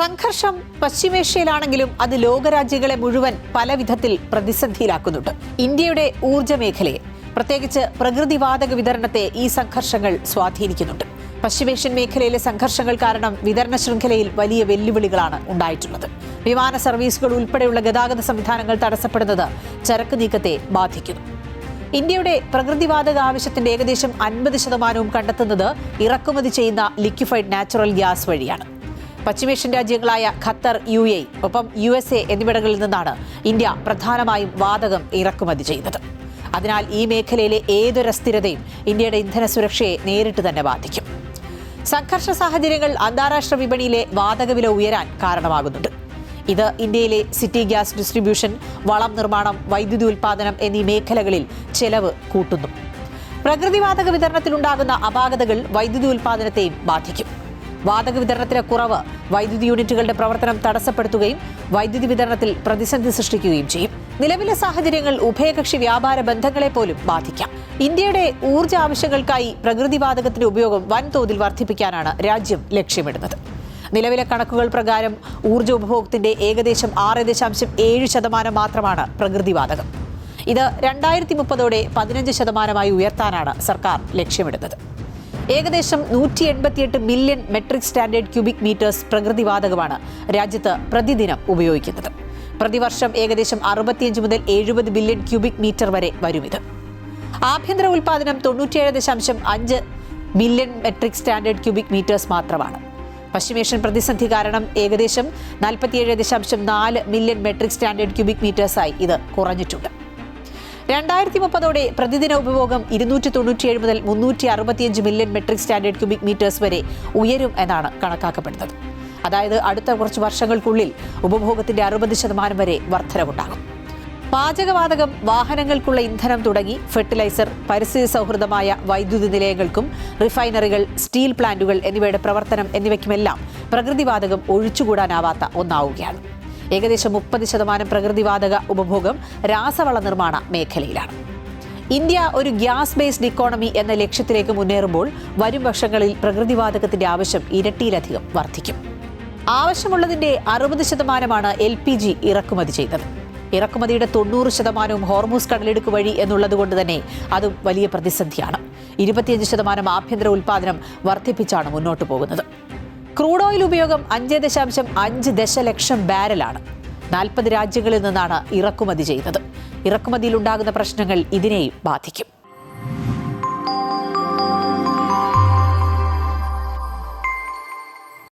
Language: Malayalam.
സംഘർഷം പശ്ചിമേഷ്യയിലാണെങ്കിലും അത് ലോകരാജ്യങ്ങളെ മുഴുവൻ പല വിധത്തിൽ പ്രതിസന്ധിയിലാക്കുന്നുണ്ട്. ഇന്ത്യയുടെ ഊർജ്ജ മേഖലയെ, പ്രത്യേകിച്ച് പ്രകൃതിവാതക വിതരണത്തെ ഈ സംഘർഷങ്ങൾ സ്വാധീനിക്കുന്നുണ്ട്. പശ്ചിമേഷ്യൻ മേഖലയിലെ സംഘർഷങ്ങൾ കാരണം വിതരണ ശൃംഖലയിൽ വലിയ വെല്ലുവിളികളാണ് ഉണ്ടായിട്ടുള്ളത്. വിമാന സർവീസുകൾ ഉൾപ്പെടെയുള്ള ഗതാഗത സംവിധാനങ്ങൾ തടസ്സപ്പെടുന്നത് ചരക്ക് നീക്കത്തെ ബാധിക്കുന്നു. ഇന്ത്യയുടെ പ്രകൃതിവാതക ആവശ്യത്തിന്റെ ഏകദേശം 50% കണ്ടെത്തുന്നത് ഇറക്കുമതി ചെയ്യുന്ന ലിക്വിഫൈഡ് നാച്ചുറൽ ഗ്യാസ് വഴിയാണ്. പശ്ചിമേഷ്യൻ രാജ്യങ്ങളായ ഖത്തർ, UAE ഒപ്പം USA എന്നിവിടങ്ങളിൽ നിന്നാണ് ഇന്ത്യ പ്രധാനമായും വാതകം ഇറക്കുമതി ചെയ്യുന്നത്. അതിനാൽ ഈ മേഖലയിലെ ഏതൊരു അസ്ഥിരതയും ഇന്ത്യയുടെ ഇന്ധന സുരക്ഷയെ നേരിട്ട് തന്നെ ബാധിക്കും. സംഘർഷ സാഹചര്യങ്ങൾ അന്താരാഷ്ട്ര വിപണിയിലെ വാതക വില ഉയരാൻ കാരണമാകുന്നുണ്ട്. ഇത് ഇന്ത്യയിലെ സിറ്റി ഗ്യാസ് ഡിസ്ട്രിബ്യൂഷൻ, വളം നിർമ്മാണം, വൈദ്യുതി ഉൽപ്പാദനം എന്നീ മേഖലകളിൽ ചെലവ് കൂട്ടുന്നു. പ്രകൃതിവാതക വിതരണത്തിലുണ്ടാകുന്ന അപാകതകൾ വൈദ്യുതി ഉൽപ്പാദനത്തെയും ബാധിക്കും. വാതക വിതരണത്തിലെ കുറവ് വൈദ്യുതി യൂണിറ്റുകളുടെ പ്രവർത്തനം തടസ്സപ്പെടുത്തുകയും വൈദ്യുതി വിതരണത്തിൽ പ്രതിസന്ധി സൃഷ്ടിക്കുകയും ചെയ്യും. നിലവിലെ സാഹചര്യങ്ങൾ ഉഭയകക്ഷി വ്യാപാര ബന്ധങ്ങളെ പോലും ബാധിക്കാം. ഇന്ത്യയുടെ ഊർജ്ജ ആവശ്യങ്ങൾക്കായി പ്രകൃതിവാതകത്തിന്റെ ഉപയോഗം വൻതോതിൽ വർദ്ധിപ്പിക്കാനാണ് രാജ്യം ലക്ഷ്യമിടുന്നത്. നിലവിലെ കണക്കുകൾ പ്രകാരം ഊർജ്ജ ഉപഭോഗത്തിന്റെ ഏകദേശം 6.7% മാത്രമാണ് പ്രകൃതിവാതകം. ഇത് 2030 15% ഉയർത്താനാണ് സർക്കാർ ലക്ഷ്യമിടുന്നത്. ഏകദേശം 188 million metric standard cubic metres പ്രകൃതിവാതകമാണ് രാജ്യത്ത് പ്രതിദിനം ഉപയോഗിക്കുന്നത്. പ്രതിവർഷം ഏകദേശം 65 മുതൽ 70 ബില്യൺ ക്യൂബിക് മീറ്റർ വരെ വരും. ഇത് ആഭ്യന്തര ഉൽപ്പാദനം 97.5 million metric standard cubic metres മാത്രമാണ്. പശ്ചിമേഷ്യൻ പ്രതിസന്ധി കാരണം ഏകദേശം 47.4 മില്യൺ മെട്രിക് സ്റ്റാൻഡേർഡ് ക്യൂബിക് മീറ്റേഴ്സായി ഇത് കുറഞ്ഞിട്ടുണ്ട്. 2030 പ്രതിദിന ഉപഭോഗം 297 മുതൽ 365 million metric standard cubic metres വരെ ഉയരും എന്നാണ് കണക്കാക്കപ്പെടുന്നത്. അതായത് അടുത്ത കുറച്ച് വർഷങ്ങൾക്കുള്ളിൽ ഉപഭോഗത്തിന്റെ 60% വരെ വർധനവുണ്ടാകും. പാചകവാതകം, വാഹനങ്ങൾക്കുള്ള ഇന്ധനം തുടങ്ങി ഫെർട്ടിലൈസർ, പരിസ്ഥിതി സൗഹൃദമായ വൈദ്യുതി നിലയങ്ങൾക്കും റിഫൈനറികൾ, സ്റ്റീൽ പ്ലാന്റുകൾ എന്നിവയുടെ പ്രവർത്തനം എന്നിവയ്ക്കുമെല്ലാം പ്രകൃതിവാതകം ഒഴിച്ചുകൂടാനാവാത്ത ഒന്നാവുകയാണ്. ഏകദേശം 30% പ്രകൃതിവാതക ഉപഭോഗം രാസവള നിർമ്മാണ മേഖലയിലാണ്. ഇന്ത്യ ഒരു ഗ്യാസ് ബേസ്ഡ് ഇക്കോണമി എന്ന ലക്ഷ്യത്തിലേക്ക് മുന്നേറുമ്പോൾ വരും വർഷങ്ങളിൽ പ്രകൃതിവാതകത്തിന്റെ ആവശ്യം ഇരട്ടിയിലധികം വർദ്ധിക്കും. ആവശ്യമുള്ളതിന്റെ 60% LPG ഇറക്കുമതി ചെയ്തത്. ഇറക്കുമതിയുടെ 90% ഹോർമൂസ് കടലിടുക്ക് വഴി എന്നുള്ളതുകൊണ്ട് തന്നെ അതും വലിയ പ്രതിസന്ധിയാണ്. 25% ആഭ്യന്തര ഉൽപ്പാദനം വർദ്ധിപ്പിച്ചാണ് മുന്നോട്ടു പോകുന്നത്. ക്രൂഡ് ഓയിൽ ഉപയോഗം 5.5 ദശലക്ഷം ബാരലാണ്. 40 രാജ്യങ്ങളിൽ നിന്നാണ് ഇറക്കുമതി ചെയ്യുന്നത്. ഇറക്കുമതിയിലുണ്ടാകുന്ന പ്രശ്നങ്ങൾ ഇതിനെയും ബാധിക്കും.